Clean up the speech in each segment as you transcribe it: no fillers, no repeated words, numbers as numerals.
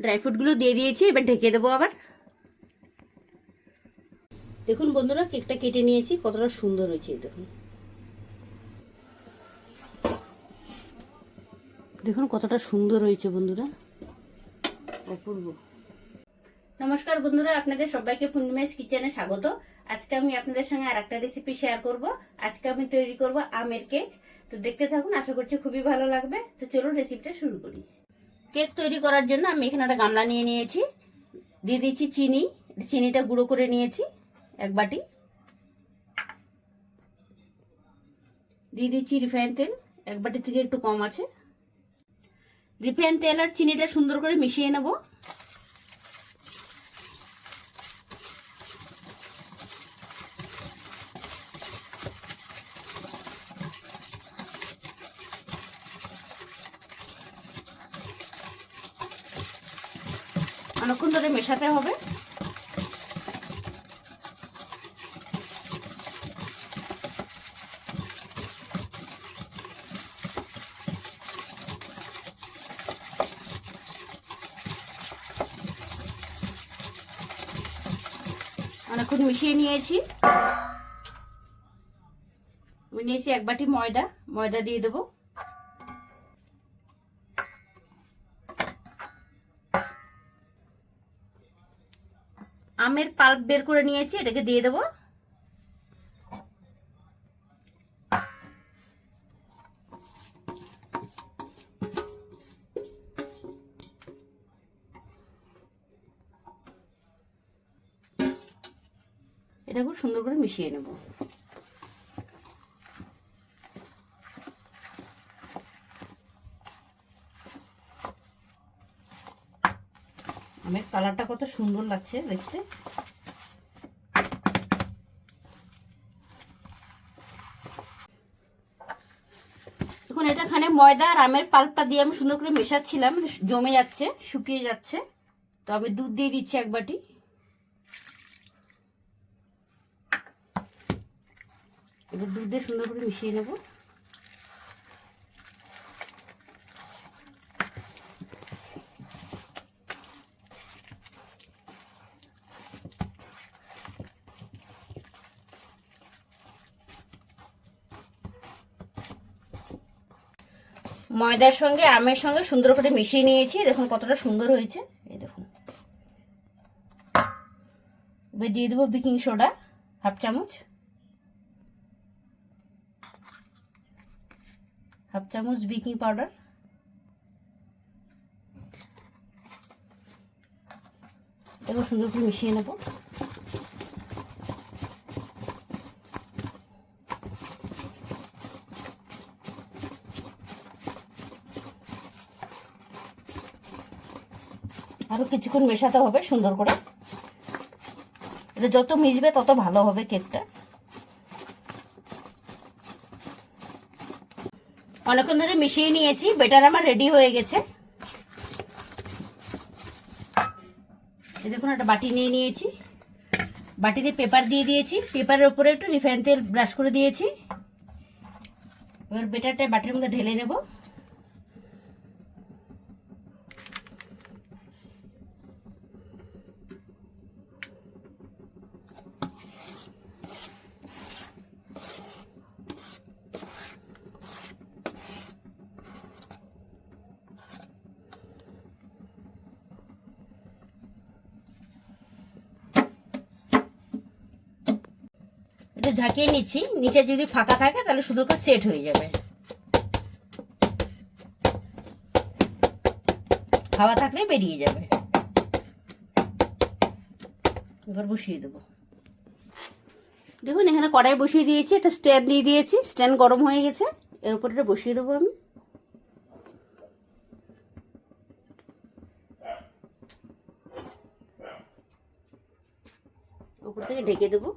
Dry ফ্রুটগুলো দিয়ে দিয়েছি, এবার ঢেকে দেবো আবার। দেখুন বন্ধুরা, কেকটা কেটে নিয়েছি, কতটা সুন্দর হয়েছে দেখুন। দেখুন কতটা সুন্দর হয়েছে বন্ধুরা, অপূর্ব। নমস্কার বন্ধুরা, আপনাদের সবাইকে পূর্ণিমাস কিচেনে স্বাগত। আজকে আমি আপনাদের সঙ্গে আর একটা রেসিপি শেয়ার করব। আজকে আমি তৈরি করব আমের কেক। তো দেখতে থাকুন, আশা করছি খুবই ভালো লাগবে। তো চলুন রেসিপিটা শুরু করি। কেক তৈরি করার জন্য আমি এখানে একটা গামলা নিয়ে নিয়েছি, দিয়ে দিচ্ছি চিনি। চিনিটা গুঁড়ো করে নিয়েছি 1 বাটি। দিয়ে দিচ্ছি রিফাইন তেল, 1 বাটি থেকে একটু কম আছে। রিফাইন তেল আর চিনিটা সুন্দর করে মিশিয়ে নেব। অনেকক্ষণ ধরে মেশাতে হবে। অনেকক্ষণ মিশিয়ে নিয়েছি। আমি নিয়েছি 1 বাটি ময়দা দিয়ে দেবো। আমের পাল্প বের করে নিয়েছি, এটাকে দিয়ে দেবো। এটা খুব সুন্দর করে মিশিয়ে নেব। আমের কালারটা কত সুন্দর লাগছে দেখতে। এখন এটাখানে ময়দা আর আমের পাল্পটা দিয়ে আমি সুন্দর করে মেশাচ্ছিলাম, জমে যাচ্ছে, শুকিয়ে যাচ্ছে। তো আমি দুধ দিয়ে দিচ্ছি 1 বাটি। এবার দুধ দিয়ে সুন্দর করে মিশিয়ে নেব। ময়দার সঙ্গে আমের সঙ্গে সুন্দর করে মিশিয়ে নিয়েছি, দেখুন কতটা সুন্দর হয়েছে। এই দেখুন, এবার দিয়ে দেবো বেকিং সোডা 1/2 চামচ, 1/2 চামচ বেকিং পাউডার। এবার সুন্দর করে মিশিয়ে নেব। আরো কিছুক্ষণ মেশাতে হবে সুন্দর করে। এটা যত মিশবে তত ভালো হবে কেকটা। অনেকক্ষণ ধরে মিশিয়ে নিয়েছি, বেটার আমার রেডি হয়ে গেছে। এই দেখুন, একটা বাটি নিয়ে নিয়েছি, বাটিতে পেপার দিয়ে দিয়েছি, পেপারের উপরে একটু রিফাইন তেল ব্রাশ করে দিয়েছি। এবার বেটারটা বাটির মধ্যে ঢেলে নেব। একটু ঝাঁকিয়ে নিচ্ছি, নিচে যদি ফাঁকা থাকে তাহলে সুন্দর করে সেট হয়ে যাবে। হাওয়া থাকলে বেরিয়ে যাবে। এবার বসিয়ে দেবো। দেখুন এখানে কড়াই বসিয়ে দিয়েছি, একটা স্ট্যান্ড দিয়ে দিয়েছি, স্ট্যান্ড গরম হয়ে গেছে, এর উপর এটা বসিয়ে দেবো আমি। উপর থেকে ঢেকে দেবো,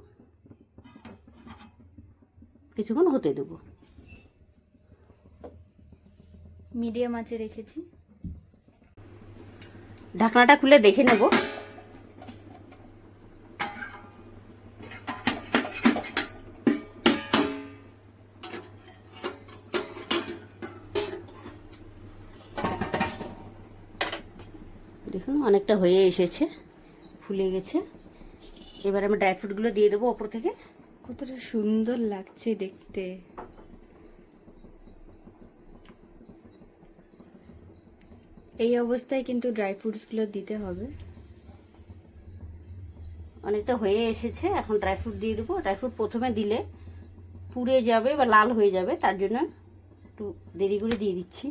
কিছুক্ষণ হতে দেবো। মিডিয়াম আঁচে রেখেছি। ঢাকনাটা খুলে দেখে নেব। দেখুন অনেকটা হয়ে এসেছে, ফুলে গেছে। এবার আমি ড্রাই ফ্রুটগুলো দিয়ে দেবো ওপর থেকে। কতটা সুন্দর লাগছে দেখতে। এই অবস্থায় কিন্তু ড্রাই ফ্রুটসগুলো দিতে হবে। অনেকটা হয়ে এসেছে, এখন ড্রাই ফ্রুট দিয়ে দেবো। ড্রাই ফ্রুট প্রথমে দিলে পুড়ে যাবে বা লাল হয়ে যাবে, তার জন্য একটু দেরি করে দিয়ে দিচ্ছি।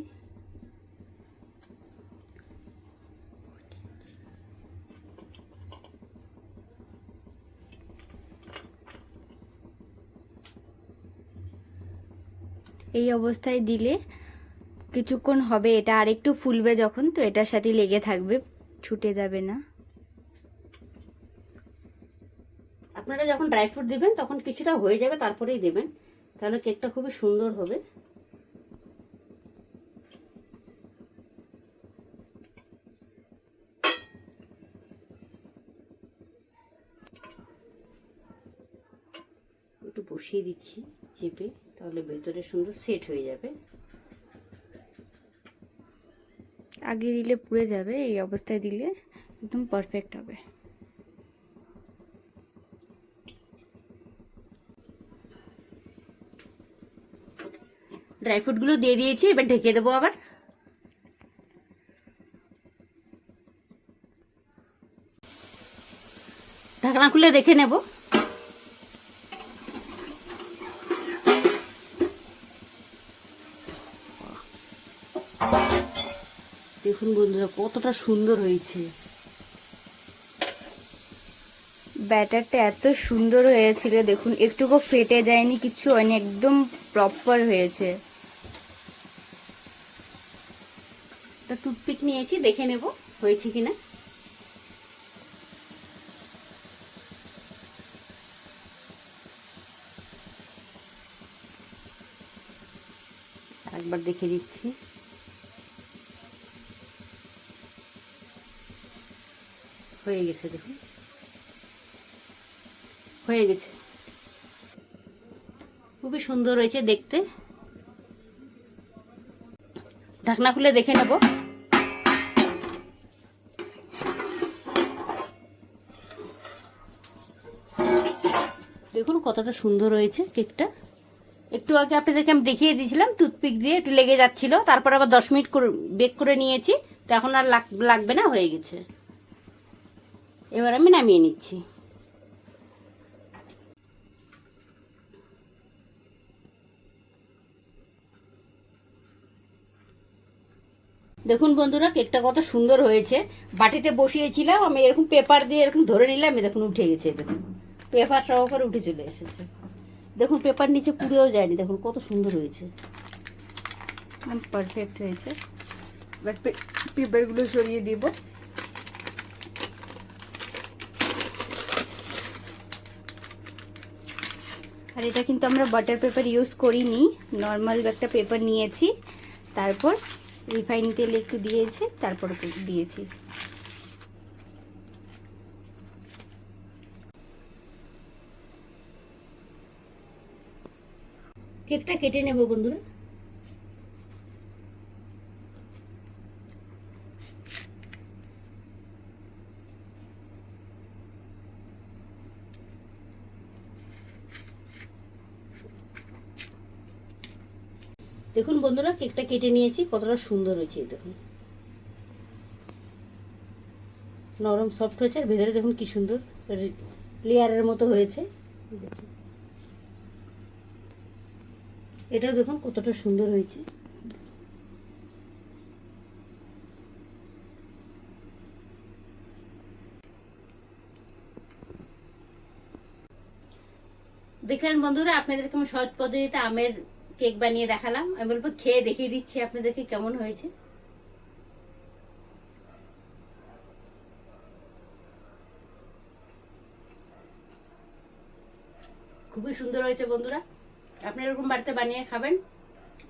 এই অবস্থায় দিলে কিছুক্ষণ হবে, এটা আরেকটু ফুলবে যখন, তো এটার সাথে লেগে থাকবে, ছুটে যাবে না। আপনারা যখন ড্রাই ফ্রুট দেবেন তখন কিছুটা হয়ে যাবে, তারপরেই দেবেন, তাহলে কেকটা খুবই সুন্দর হবে। একটু বসিয়ে দিচ্ছি চেপে, তাহলে ভেতরে সুন্দর সেট হয়ে যাবে। আগে দিলে পুড়ে যাবে, এই অবস্থায় দিলে একদম পারফেক্ট হবে। ড্রাই ফ্রুটগুলো দিয়ে দিয়েছি, এবার ঢেকে দেবো আবার। ঢাকনা খুলে দেখে নেব। দেখুন বন্ধুরা কতটা সুন্দর হয়েছে। ব্যাটারটা এত সুন্দর হয়েছিল, দেখুন একটুকু ফেটে যায়নি, কিচ্ছু হয়নি, একদম প্রপার হয়েছে। একটা টুথপিক নিয়েছি, দেখে নেব হয়েছে কিনা। একবার দেখে দিচ্ছি। হয়ে গেছে, দেখুন হয়ে গেছে, খুবই সুন্দর হয়েছে দেখতে। ঢাকনা খুলে দেখে নেব। দেখুন কতটা সুন্দর হয়েছে কেকটা। একটু আগে আপনাদেরকে আমি দেখিয়ে দিয়েছিলাম টুথপিক দিয়ে একটু লেগে যাচ্ছিল, তারপর আবার 10 মিনিট করে বেক করে নিয়েছি, তো এখন আর লাগবে না, হয়ে গেছে। এবার আমি নামিয়ে নিচ্ছি। দেখুন বন্ধুরা কেকটা কত সুন্দর হয়েছে। বাটিতে বসিয়েছিলাম আমি, এরকম পেপার দিয়ে এরকম ধরে নিলাম, দেখুন উঠে গেছে। দেখুন পেপার সহকারে উঠে চলে এসেছে। দেখুন পেপার নিচে পুড়েও যায়নি, দেখুন কত সুন্দর হয়েছে, পারফেক্ট হয়েছে। এবার পেপারগুলো সরিয়ে দিব। আর এটা কিন্তু আমরা বাটার পেপার ইউজ করিনি, নর্মাল একটা পেপার নিয়েছি, তারপর রিফাইন তেল একটু দিয়েছি, তারপর দিয়েছি। কেকটা কেটে নেব বন্ধুরা। দেখুন বন্ধুরা কেকটা কেটে নিয়েছি, কতটা সুন্দর হয়েছে। দেখুন নরম সফট হয়েছে, আর ভেতরে দেখুন কি সুন্দর লেয়ারের মতো হয়েছে। দেখুন এটাও দেখুন কতটা সুন্দর হয়েছে। দেখলেন বন্ধুরা, আপনাদেরকে আমি সহজ পদ্ধতিতে আমের কেক বানিয়ে দেখালাম। আমি বলবো খেয়ে দেখিয়ে দিচ্ছি আপনাদেরকে কেমন হয়েছে। খুবই সুন্দর হয়েছে বন্ধুরা, আপনি এরকম বাড়িতে বানিয়ে খাবেন।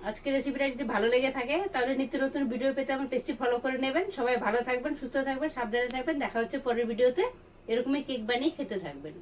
আজকের রেসিপিটা যদি ভালো লেগে থাকে তাহলে নিত্য নতুন ভিডিও পেতে আমার পেজটি ফলো করে নেবেন। সবাই ভালো থাকবেন, সুস্থ থাকবেন, সাবধানে থাকবেন। দেখা হচ্ছে পরের ভিডিওতে। এরকমই কেক বানিয়ে খেতে থাকবেন।